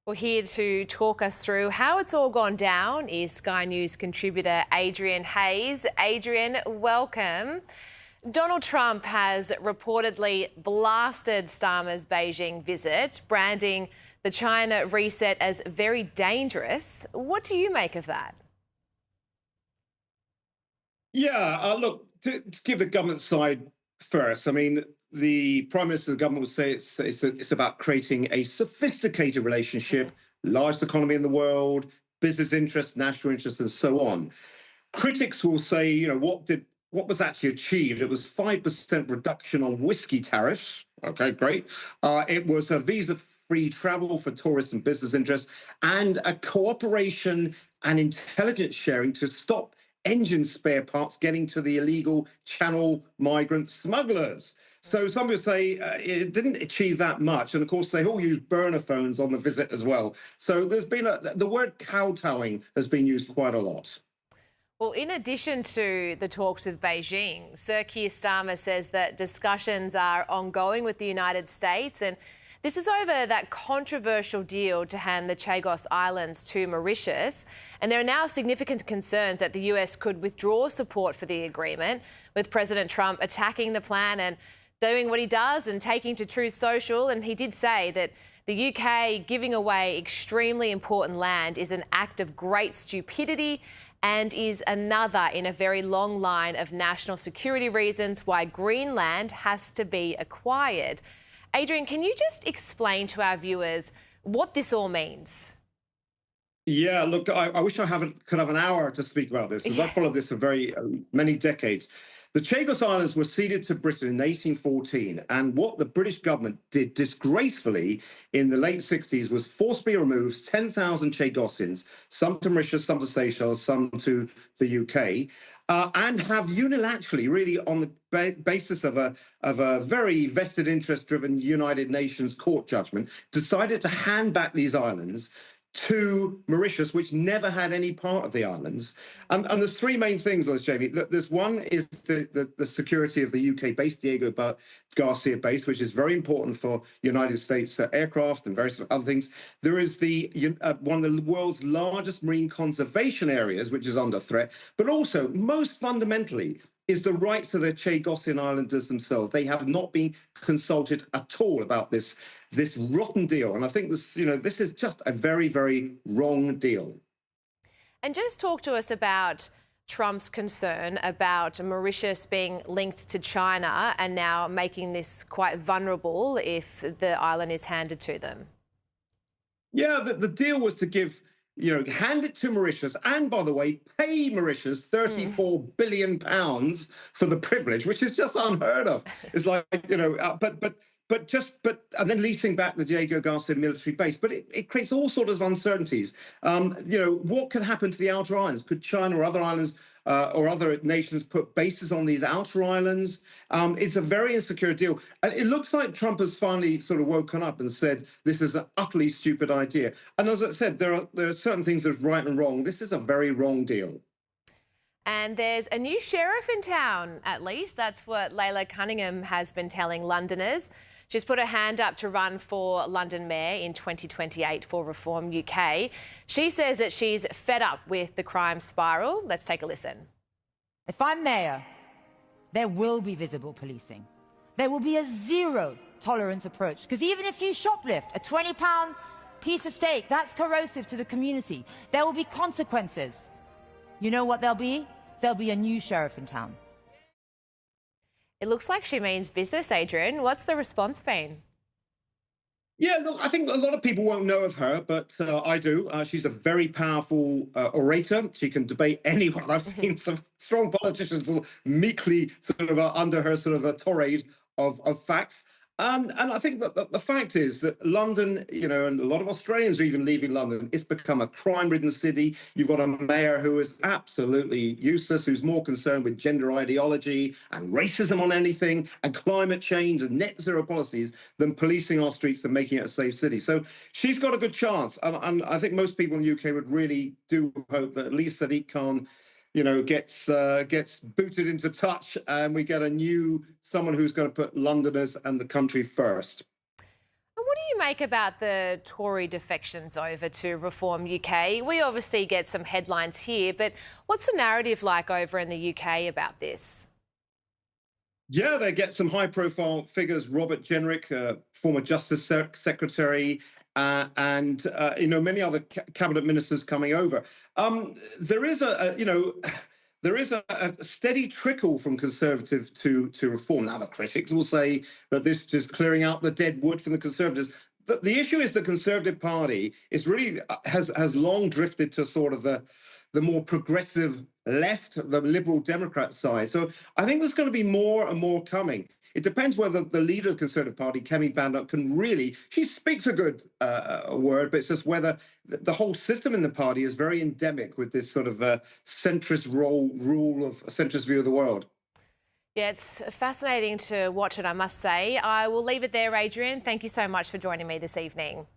Well, here to talk us through how it's all gone down is Sky News contributor Adrian Hayes. Adrian, welcome. Donald Trump has reportedly blasted Starmer's Beijing visit, branding the China reset as very dangerous. What do you make of that? Yeah, look, to give the government side first, I mean, the Prime Minister of the government would say it's about creating a sophisticated relationship, largest economy in the world, business interests, national interests, and so on. Critics will say, what was actually achieved? It was 5% reduction on whiskey tariffs. Okay, great. It was a visa-free travel for tourists and business interests, and a cooperation and intelligence sharing to stop engine spare parts getting to the illegal channel migrant smugglers. So some people say it didn't achieve that much. And of course, they all use burner phones on the visit as well. So there's been the word kowtowing has been used quite a lot. Well, in addition to the talks with Beijing, Sir Keir Starmer says that discussions are ongoing with the United States, and this is over that controversial deal to hand the Chagos Islands to Mauritius. And there are now significant concerns that the US could withdraw support for the agreement, with President Trump attacking the plan and doing what he does and taking to Truth Social. And he did say that the UK giving away extremely important land is an act of great stupidity and is another in a very long line of national security reasons why Greenland has to be acquired. Adrian, can you just explain to our viewers what this all means? Yeah, look, I wish could have an hour to speak about this, because I've followed this for very many decades. The Chagos Islands were ceded to Britain in 1814, and what the British government did disgracefully in the late 60s was forcibly remove 10,000 Chagosians, some to Mauritius, some to Seychelles, some to the UK, and have unilaterally, really on the basis of a very vested interest-driven United Nations court judgment, decided to hand back these islands to Mauritius, which never had any part of the islands. And there's three main things on this, Jamie. There's one is the security of the UK base, Diego Garcia base, which is very important for United States aircraft and various other things. There is one of the world's largest marine conservation areas, which is under threat. But also, most fundamentally, is the rights of the Chagosian Islanders themselves. They have not been consulted at all about this rotten deal. And I think this is just a very, very wrong deal. And just talk to us about Trump's concern about Mauritius being linked to China and now making this quite vulnerable if the island is handed to them. Yeah, the deal was to hand it to Mauritius, and by the way, pay Mauritius £34 billion for the privilege, which is just unheard of. It's like, and then leasing back the Diego Garcia military base. But it creates all sorts of uncertainties. What could happen to the outer islands? Could China or other islands or other nations put bases on these outer islands? It's a very insecure deal. And it looks like Trump has finally sort of woken up and said, this is an utterly stupid idea. And as I said, there are certain things that's right and wrong. This is a very wrong deal. And there's a new sheriff in town, at least. That's what Leila Cunningham has been telling Londoners. She's put her hand up to run for London Mayor in 2028 for Reform UK. She says that she's fed up with the crime spiral. Let's take a listen. If I'm mayor, there will be visible policing. There will be a zero tolerance approach, because even if you shoplift a £20 piece of steak, that's corrosive to the community. There will be consequences. You know what there'll be? There'll be a new sheriff in town. It looks like she means business, Adrian. What's the response been? Yeah, look, I think a lot of people won't know of her, but I do. She's a very powerful orator. She can debate anyone. I've seen some strong politicians meekly sort of under her sort of a tirade of facts. And I think that the fact is that London, and a lot of Australians are even leaving London, it's become a crime-ridden city. You've got a mayor who is absolutely useless, who's more concerned with gender ideology and racism on anything and climate change and net zero policies than policing our streets and making it a safe city. So she's got a good chance. And I think most people in the UK would really do hope that at least Sadiq Khan gets booted into touch, and we get someone who's going to put Londoners and the country first. And what do you make about the Tory defections over to Reform UK? We obviously get some headlines here, but what's the narrative like over in the UK about this? Yeah, they get some high-profile figures. Robert Jenrick, former Justice Secretary, and many other cabinet ministers coming over. There is there is a steady trickle from Conservative to Reform. Now, the critics will say that this is clearing out the dead wood from the Conservatives. The issue is the Conservative Party is really has long drifted to sort of the more progressive left, the Liberal Democrat side. So I think there's going to be more and more coming. It depends whether the leader of the Conservative Party, Kemi Badenoch, can really, she speaks a good word, but it's just whether the whole system in the party is very endemic with this sort of centrist rule of a centrist view of the world. Yeah, it's fascinating to watch it, I must say. I will leave it there, Adrian. Thank you so much for joining me this evening.